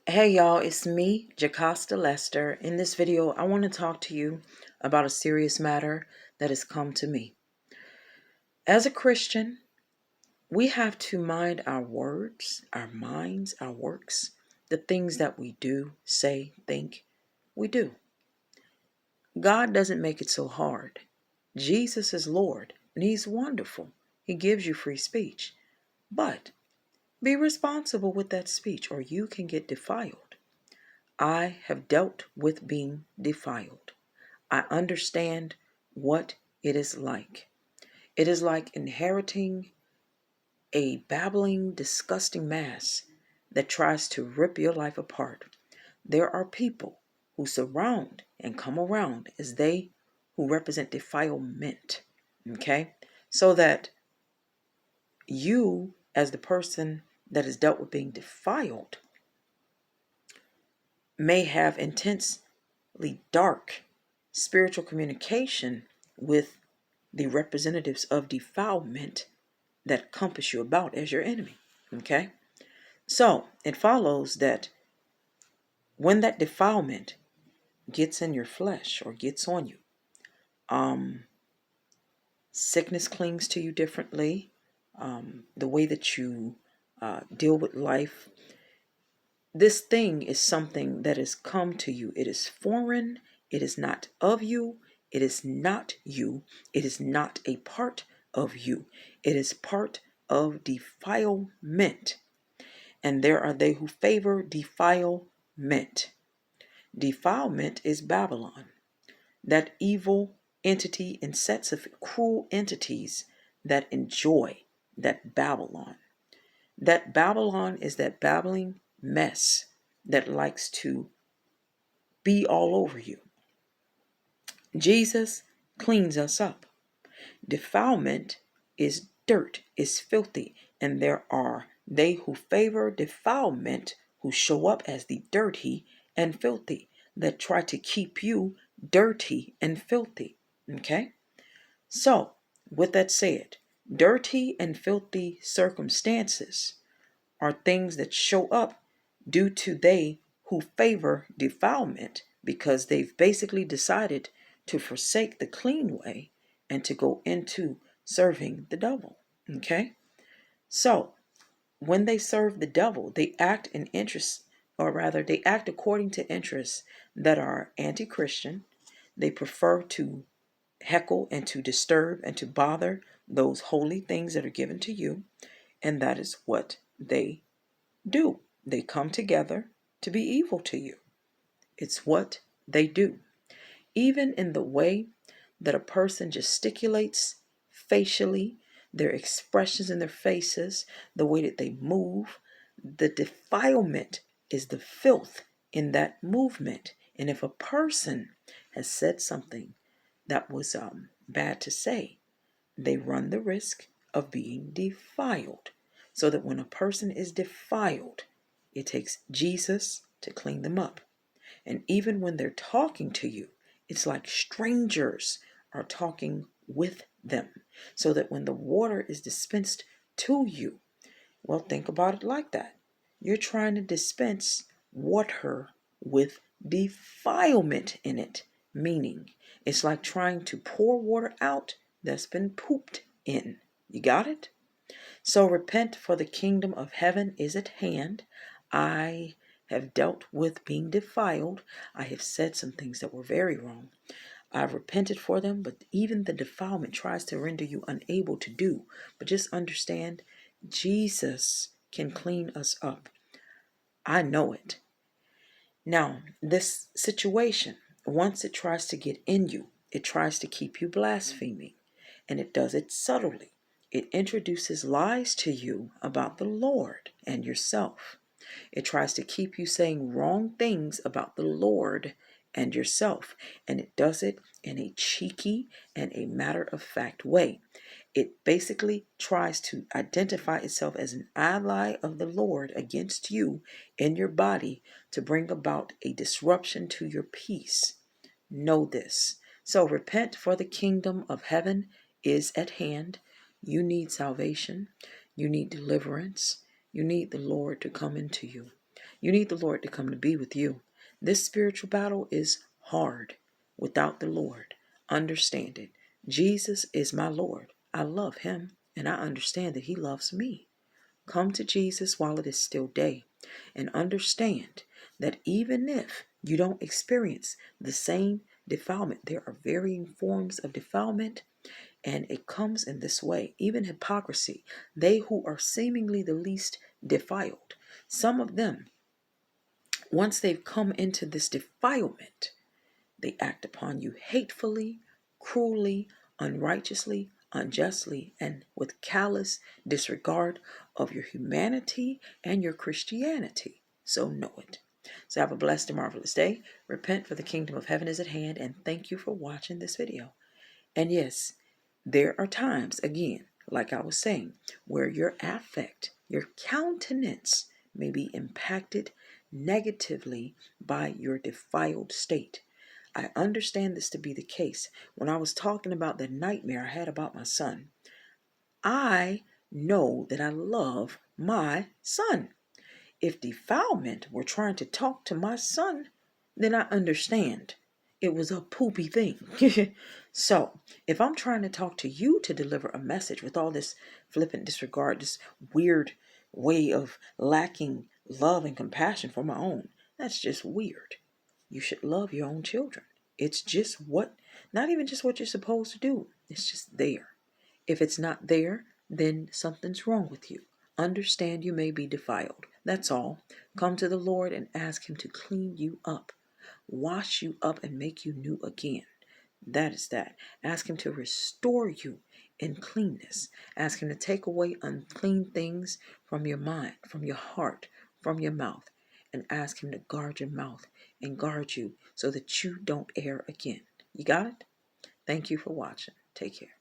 Hey y'all, it's me, Jocasta Lester. In this video, I want to talk to you about a serious matter that has come to me. As a Christian, we have to mind our words, our minds, our works, the things that we do, say, think, we do. God doesn't make it so hard. Jesus is Lord, and He's wonderful. He gives you free speech. But be responsible with that speech, or you can get defiled. I have dealt with being defiled. I understand what it is like. It is like inheriting a babbling, disgusting mass that tries to rip your life apart. There are people who surround and come around as they who represent defilement. Okay? So that you, as the person that has dealt with being defiled, may have intensely dark spiritual communication with the representatives of defilement that compass you about as your enemy. Okay? So it follows that when that defilement gets in your flesh or gets on you, sickness clings to you differently. The way that you deal with life, this thing is something that has come to you. It is foreign. It is not of you. It is not you. It is not a part of you. It is part of defilement. And there are they who favor defilement. Defilement is Babylon, that evil entity and sets of cruel entities that enjoy that Babylon. That Babylon is that babbling mess that likes to be all over you. Jesus cleans us up. Defilement is dirt, is filthy, and there are they who favor defilement who show up as the dirty and filthy that try to keep you dirty and filthy. Okay? So, with that said, dirty and filthy circumstances are things that show up due to they who favor defilement because they've basically decided to forsake the clean way and to go into serving the devil. Okay? So, when they serve the devil, they act in interests, or rather, they act according to interests that are anti Christian. They prefer to heckle and to disturb and to bother those holy things that are given to you. And that is what they do. They come together to be evil to you. It's what they do. Even in the way that a person gesticulates facially, their expressions in their faces, the way that they move, the defilement is the filth in that movement. And if a person has said something that was bad to say, they run the risk of being defiled. So that when a person is defiled, it takes Jesus to clean them up. And even when they're talking to you, it's like strangers are talking with them. So that when the water is dispensed to you, well, think about it like that. You're trying to dispense water with defilement in it, meaning it's like trying to pour water out that's been pooped in. You got it? So repent, for the kingdom of heaven is at hand. I have dealt with being defiled. I have said some things that were very wrong. I've repented for them, but even the defilement tries to render you unable to do. But just understand, Jesus can clean us up. I know it. Now, this situation, once it tries to get in you, it tries to keep you blaspheming, and it does it subtly. It introduces lies to you about the Lord and yourself. It tries to keep you saying wrong things about the Lord and yourself, and it does it in a cheeky and a matter-of-fact way. It basically tries to identify itself as an ally of the Lord against you in your body to bring about a disruption to your peace. Know this. So repent, for the kingdom of heaven is at hand. You need salvation. You need deliverance. You need the Lord to come into you. You need the Lord to come to be with you. This spiritual battle is hard without the Lord. Understand it. Jesus is my Lord. I love him, and I understand that he loves me. Come to Jesus while it is still day, and understand that even if you don't experience the same defilement, there are varying forms of defilement, and it comes in this way. Even hypocrisy, they who are seemingly the least defiled, some of them, once they've come into this defilement, they act upon you hatefully, cruelly, unrighteously, unjustly, and with callous disregard of your humanity and your Christianity. So know it. So have a blessed and marvelous day. Repent, for the kingdom of heaven is at hand, and thank you for watching this video. And yes, there are times, again, like I was saying, where your affect, your countenance may be impacted negatively by your defiled state. I understand this to be the case. When I was talking about the nightmare I had about my son, I know that I love my son. If defilement were trying to talk to my son, then I understand it was a poopy thing. So, if I'm trying to talk to you to deliver a message with all this flippant disregard, this weird way of lacking love and compassion for my own, that's just weird. You should love your own children. It's just not even just what you're supposed to do. It's just there. If it's not there, then something's wrong with you. Understand you may be defiled. That's all. Come to the Lord and ask him to clean you up, wash you up, and make you new again. That is that. Ask him to restore you in cleanness. Ask him to take away unclean things from your mind, from your heart, from your mouth. And ask him to guard your mouth and guard you so that you don't err again. You got it? Thank you for watching. Take care.